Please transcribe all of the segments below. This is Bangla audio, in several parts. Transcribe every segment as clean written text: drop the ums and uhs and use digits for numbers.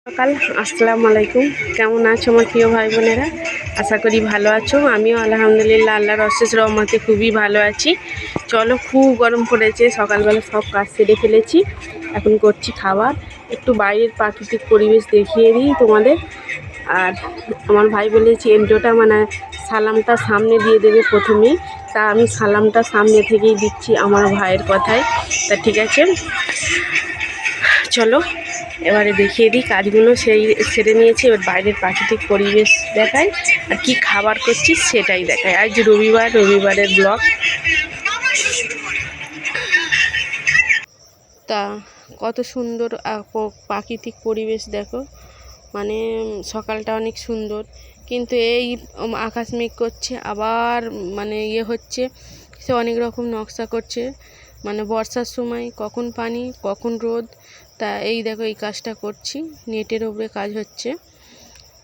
সকাল আসসালামু আলাইকুম। কেমন আছো আমার প্রিয় ভাই বোনেরা? আশা করি ভালো আছো। আমিও আলহামদুলিল্লাহ আল্লাহর অশেষ রহমতে খুবই ভালো আছি। চলো, খুব গরম পড়েছে, সকালবেলা সব কাজ সেরে ফেলেছি, এখন করছি খাবার। একটু বাইরের প্রাকৃতিক পরিবেশ দেখিয়ে দিই তোমাদের। আর আমার ভাই বলেছে এন্ড্রোটা মানে সালামটা সামনে দিয়ে দেবে প্রথমেই, তা আমি সালামটা সামনে থেকেই দিচ্ছি আমার ভাইয়ের কথায়। তা ঠিক আছে, চলো এবারে দেখিয়ে দিই কাজগুলো সেরে নিয়েছি। এবার বাইরের প্রাকৃতিক পরিবেশ দেখাই আর কি খাবার করছি সেটাই দেখায়। আজ রবিবারের ব্লগ। তা কত সুন্দর প্রাকৃতিক পরিবেশ দেখো, মানে সকালটা অনেক সুন্দর, কিন্তু এই আকাশ মেঘ করছে, আবার মানে হচ্ছে সে অনেক রকম নকশা করছে, মানে বর্ষার সময় কখন পানি কখন রোদ। তা এই দেখো এই কাজটা করছি, নেটের ওপরে কাজ হচ্ছে।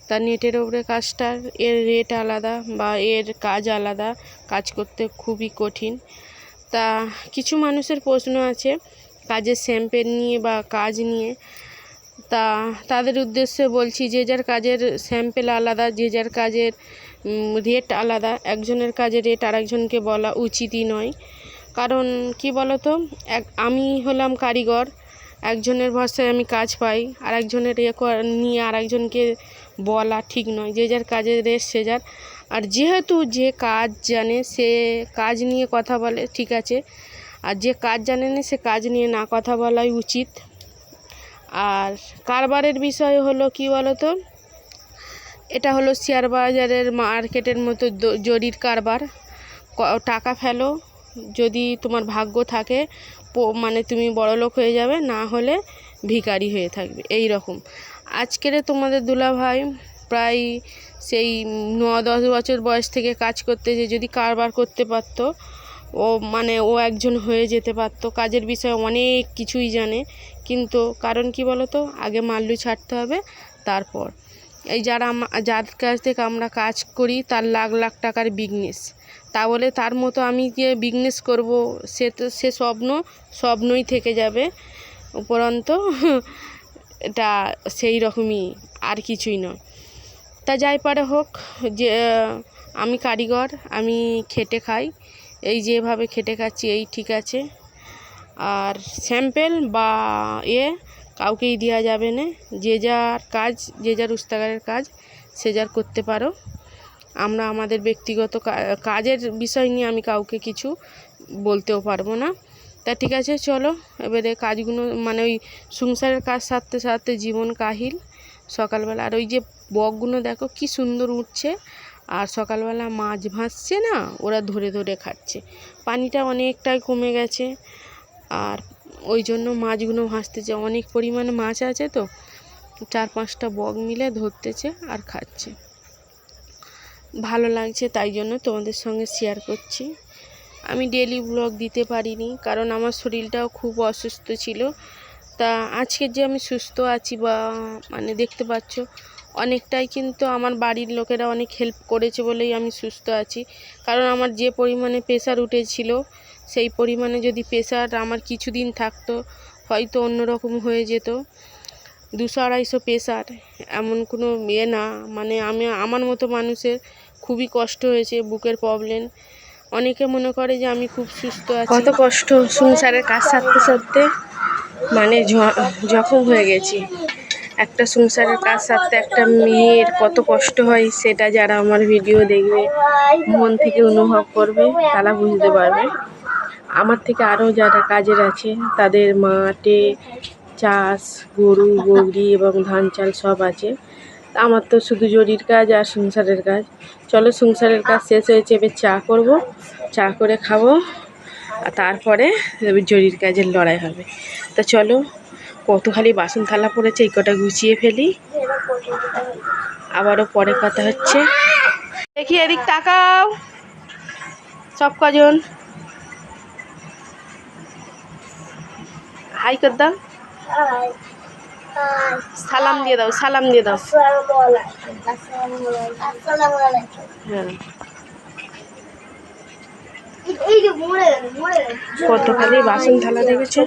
তা নেটের ওপরে কাজটার এর রেট আলাদা বা এর কাজ আলাদা, কাজ করতে খুবই কঠিন। তা কিছু মানুষের প্রশ্ন আছে কাজের স্যাম্পেল নিয়ে বা কাজ নিয়ে। তা তাদের উদ্দেশ্যে বলছি, যে যার কাজের স্যাম্পেল আলাদা, যে যার কাজের রেট আলাদা। একজনের কাজের রেট আরেকজনকে বলা উচিতই নয়। কারণ কি বলতো, আমি হলাম কারিগর, একজনের ভরসায় আমি কাজ পাই, আর একজনের নিয়ে আর একজনকে বলা ঠিক নয়। যে যার কাজের রেট সে যার। আর যেহেতু যে কাজ জানে সে কাজ নিয়ে কথা বলে, ঠিক আছে, আর যে কাজ জানে না সে কাজ নিয়ে না কথা বলাই উচিত। আর কারবারের বিষয় হলো কি বলতো, এটা হলো শেয়ার বাজারের মার্কেটের মতো জরির কারবার। টাকা ফেলো, যদি তোমার ভাগ্য থাকে মানে তুমি বড়লোক হয়ে যাবে, না হলে ভিখারি হয়ে থাকবে, এই রকম। আজকের তোমাদের দুলাভাই প্রায় সেই 9-10 বছর বয়স থেকে কাজ করতেছে। যদি কারবার করতে পারতো ও একজন হয়ে যেতে পারতো। কাজের বিষয়ে অনেক কিছুই জানে, কিন্তু কারণ কি বলতো, আগে মাল্লু ছাড়তে হবে, তারপর এই যার কাছ থেকে আমরা কাজ করি তার লাখ লাখ টাকার বিজনেস। তা বলে তার মতো আমি যে বিজনেস করব, সে স্বপ্নই থেকে যাবে। উপরন্ত এটা সেই রকমই, আর কিছুই নয়। তা যাই পারে হোক, যে আমি কারিগর, আমি খেটে খাই, এই যেভাবে খেটে খাচ্ছি এই ঠিক আছে। আর স্যাম্পেল বা কাউকেই দেওয়া যাবে না। যে যার কাজ, যে যার উস্তাগারের কাজ সে যার করতে পারো। আমরা আমাদের ব্যক্তিগত কাজের বিষয় নিয়ে আমি কাউকে কিছু বলতেও পারবো না। তা ঠিক আছে, চলো এবারে কাজগুলো, মানে ওই সংসারের কাজ সারতে সারতে জীবন কাহিল সকালবেলা। আর ওই যে বকগুলো দেখো কি সুন্দর উঠছে, আর সকালবেলা মাছ ভাসছে না, ওরা ধরে ধরে খাচ্ছে। পানিটা অনেকটাই কমে গেছে, আর ওই জন্য মাছগুলো ভাসতেছে। অনেক পরিমাণে মাছ আছে, তো 4-5টা বক মিলে ধরতেছে আর খাচ্ছে। ভালো লাগছে, তাই জন্য তোমাদের সঙ্গে শেয়ার করছি। আমি ডেলি ব্লগ দিতে পারিনি, কারণ আমার শরীরটাও খুব অসুস্থ ছিল। তা আজকে যে আমি সুস্থ আছি, বা মানে দেখতে পাচ্ছ অনেকটাই, কিন্তু আমার বাড়ির লোকেরা অনেক হেল্প করেছে বলেই আমি সুস্থ আছি। কারণ আমার যে পরিমাণে প্রেশার উঠেছিল, সেই পরিমাণে যদি প্রেশার আমার কিছুদিন থাকতো, হয়তো অন্যরকম হয়ে যেত। 200-250 প্রেশার এমন কোনো না, মানে আমার মতো মানুষের খুবই কষ্ট হয়েছে, বুকের প্রবলেম। অনেকে মনে করে যে আমি খুব সুস্থ আছি। কত কষ্ট সংসারের কাজ সারতে সারতে, মানে জখম হয়ে গেছি। একটা সংসারের কাজ সারতে একটা মেয়ের কত কষ্ট হয়, সেটা যারা আমার ভিডিও দেখবে, মন থেকে অনুভব করবে, তারা বুঝতে পারবে। আমার থেকে আরও যারা কাজের আছে, তাদের মাঠে চাষ, গরু বকরি এবং ধান চাল সব আছে। আমার তো শুধু জরির কাজ আর সংসারের কাজ। চলো, সংসারের কাজ শেষ হয়েছে, এবার চা করব, চা করে খাবো, আর তারপরে জরির কাজের লড়াই হবে। তা চলো, কত খালি বাসন থালা পড়েছে, এই কটা গুছিয়ে ফেলি, আবারও পরে কথা হচ্ছে। দেখি এদিক তাকাও সব কজন, হাই কর দাও, সালাম দিয়ে দাও, সালাম দিয়ে দাও। হ্যাঁ, কত খালি বাসন থালা দেখেছে।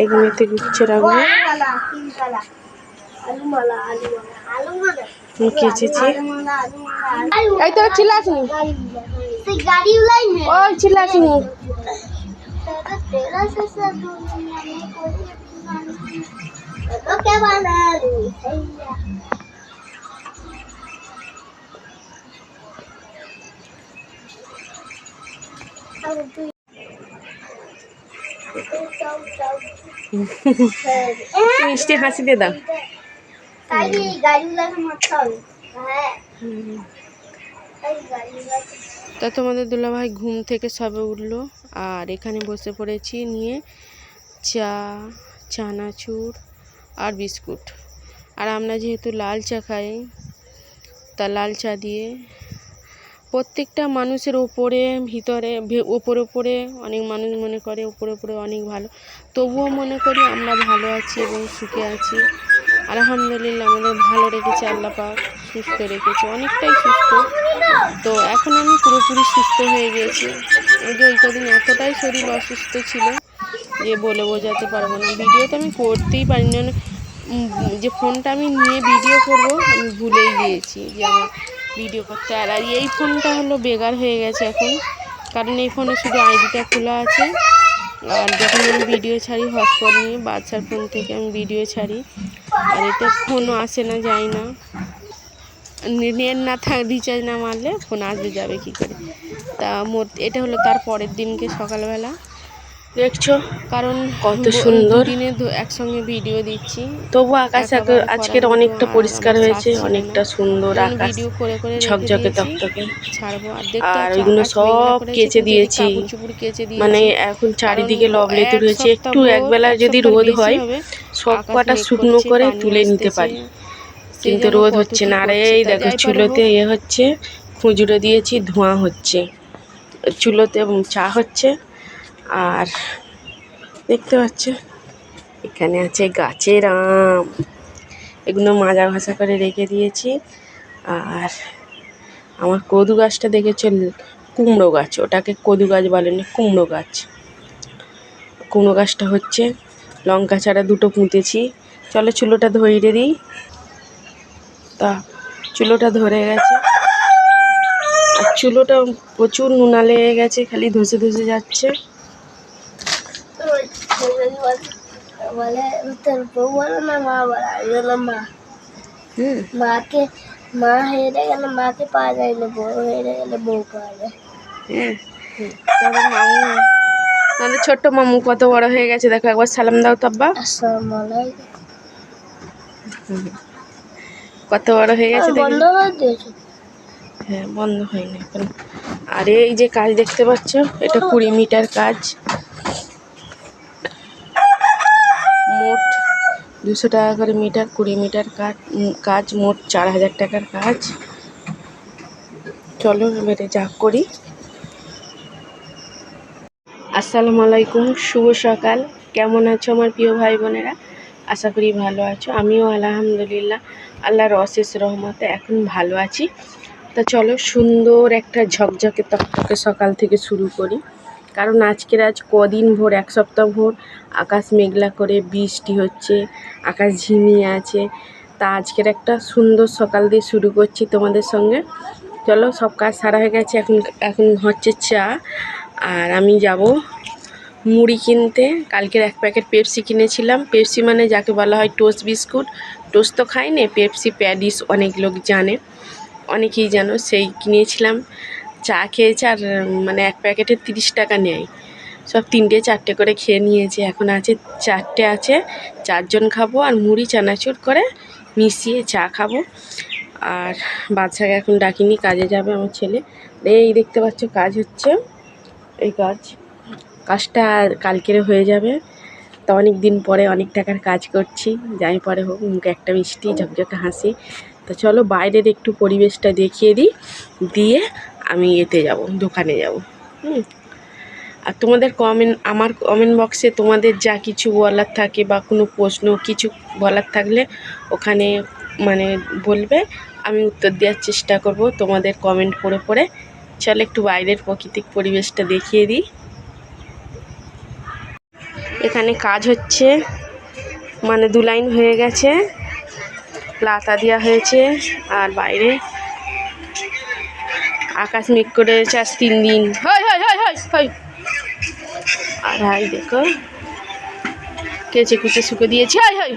এগুলোতে গুচ্ছে রাখবো। কেচেছি। এই তো চিল্লাসনি, ওই চিল্লাসনি। মিষ্টি হাসি দিয়ে দাও। তা তোমাদের দুলাভাই ঘুম থেকে সবে উঠলো, আর এখানে বসে পড়েছি নিয়ে চা, চানাচুর আর বিস্কুট। আর আমরা যেহেতু লাল চা খাই, তা লাল চা দিয়ে প্রত্যেকটা মানুষের ওপরে ভিতরে ওপরে অনেক মানুষ মনে করে ওপরে অনেক ভালো, তবুও মনে করি আমরা ভালো আছি এবং সুখে আছি। আলহামদুলিল্লাহ আমাদের ভালো রেখেছে আল্লাহ পাক, সুস্থ রেখেছে, অনেকটাই সুস্থ। তো এখন আমি পুরোপুরি সুস্থ হয়ে গেছি। ওই যে ওই কদিন এতটাই শরীর অসুস্থ ছিল যে বলে বোঝাতে পারবো না। ভিডিও তো আমি করতেই পারি না, যে ফোনটা আমি নিয়ে ভিডিও করব আমি ভুলেই গিয়েছি যে আমার ভিডিও করতে। আর এই ফোনটা হলো বেকার হয়ে গেছে এখন, কারণ এই ফোনে শুধু আইডিটা খোলা আছে। আর যখন আমি ভিডিও ছাড়ি হটস্পট নিয়ে বাচ্চার ফোন থেকে আমি ভিডিও ছাড়ি, আর এটা ফোনও আসে না, যায় না, নেট না রিচার্জ না মারলে ফোন আসবে যাবে কী করে। তা এটা হলো তার পরের দিনকে সকালবেলা, দেখছো কারণ কত সুন্দর দিনে একসঙ্গে ভিডিও দিচ্ছি, তবু আকাশ আজকের অনেকটা পরিষ্কার হয়েছে, অনেকটা সুন্দর আকাশ, ভিডিও করে করে ঝকঝকে তকতকে ছাড়বো। আর ওইগুলো সব কেচে দিয়েছি, মানে এখন চারিদিকে লবলেতুর হয়েছে। একটু একবেলা যদি রোদ হয় সব কটা শুকনো করে তুলে নিতে পারি, কিন্তু রোদ হচ্ছে না। আর এই দেখো চুলোতে হচ্ছে, খুঁজুরে দিয়েছি, ধোঁয়া হচ্ছে চুলোতে এবং চা হচ্ছে। আর দেখতে পাচ্ছ এখানে আছে গাছের আম, এগুলো মাজা ঘষা করে রেখে দিয়েছি। আর আমার কদু গাছটা দেখেছো, কুমড়ো গাছ, ওটাকে কদু গাছ বলেনি, কুমড়ো গাছ। কুমড়ো গাছটা হচ্ছে, লঙ্কা চারা দুটো পুঁতেছি। চলো চুলোটা ধরিয়ে দিই। তা চুলোটা ধরে গেছে, আর চুলোটা প্রচুর নুনা লেগে গেছে, খালি ধসে ধসে যাচ্ছে। মা হেরে গেলে মাকে পাওয়া যায় না, বউ হেরে গেলে বউ পাওয়া যায়। মামু, আমাদের ছোট্ট মামু কত বড় হয়ে গেছে দেখো, একবার সালাম দাও তো আব্বা। কত বড় হয়ে গেছে, হ্যাঁ বন্ধ হয়নি এখন। আর এই যে কাজ দেখতে পাচ্ছ, এটা 20 মিটার কাজ, মোট 200 টাকা করে মিটার, 20 মিটার কাজ, মোট 4000 টাকার কাজ। চলো এবারে যা করি। আসসালামু আলাইকুম, শুভ সকাল। কেমন আছো আমার প্রিয় ভাই বোনেরা? আশা করি ভালো আছো। আমিও আলহামদুলিল্লাহ আল্লাহর অশেষ রহমতে এখন ভালো আছি। তা চলো সুন্দর একটা ঝকঝকে তকতকে সকাল থেকে শুরু করি, কারণ আজ কদিন ভোর, এক সপ্তাহ ভোর আকাশ মেঘলা করে বৃষ্টি হচ্ছে, আকাশ ঝিমিয়ে আছে। তা আজকের একটা সুন্দর সকাল দিয়ে শুরু করছি তোমাদের সঙ্গে। চলো সব কাজ সারা হয়ে গেছে, এখন হচ্ছে চা। আর আমি যাব মুড়ি কিনতে। কালকের 1 প্যাকেট পেপসি কিনেছিলাম। পেপসি মানে যাকে বলা হয় টোস্ট বিস্কুট। টোস্ট তো খাই না, পেপসি প্যাডিস অনেক লোক জানে, অনেকেই জানো, সেই কিনেছিলাম। চা খেয়েছে, আর মানে 1 প্যাকেটে 30 টাকা নেয়, সব 3টে 4টে করে খেয়ে নিয়েছে। এখন আছে 4টে আছে, 4 জন খাবো। আর মুড়ি চানাচুর করে মিশিয়ে চা খাবো। আর বাচ্চাকে এখন ডাকিনি, কাজে যাবে আমার ছেলে। এই দেখতে পাচ্ছ কাজ হচ্ছে, এই কাজটা কালকেরে হয়ে যাবে। তা অনেক দিন পরে অনেক টাকার কাজ করছি, যাই পরে হোক, মুখে একটা মিষ্টি ঝকঝকে হাসি। তো চলো বাইরের একটু পরিবেশটা দেখিয়ে দিই, দিয়ে আমি এতে যাব, দোকানে যাব। আর তোমাদের আমার কমেন্ট বক্সে তোমাদের যা কিছু বলার থাকে বা কোনো প্রশ্ন কিছু বলার থাকলে ওখানে মানে বলবে, আমি উত্তর দেওয়ার চেষ্টা করব তোমাদের কমেন্ট পড়ে পড়ে। চলো একটু বাইরের প্রাকৃতিক পরিবেশটা দেখিয়ে দিই। এখানে কাজ হচ্ছে, মানে 2 লাইন হয়ে গেছে, লাতা দেওয়া হয়েছে। আর বাইরে আকাশ মেঘ করে রয়েছে আজ 3 দিন। হয় হয় হয় হয় হয়। আর হাই দেখো কেচে কুচে শুকে দিয়েছি। হয় হয়।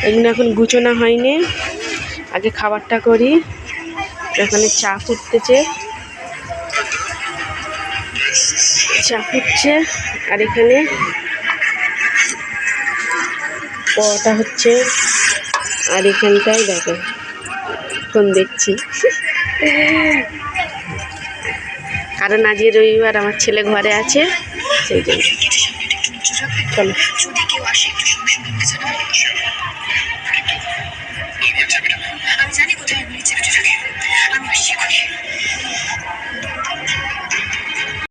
এগুলো এখন গুছোনো হয়নি, আগে খাবারটা করি। এখানে চা ফুটতেছে, চা ফুটছে। আর এখানে পরোটা হচ্ছে। আর এখানটায় দেখো ফোন দেখছি, কারণ আজ রবিবার, আমার ছেলে ঘরে আছে, সেই জন্য। চলো।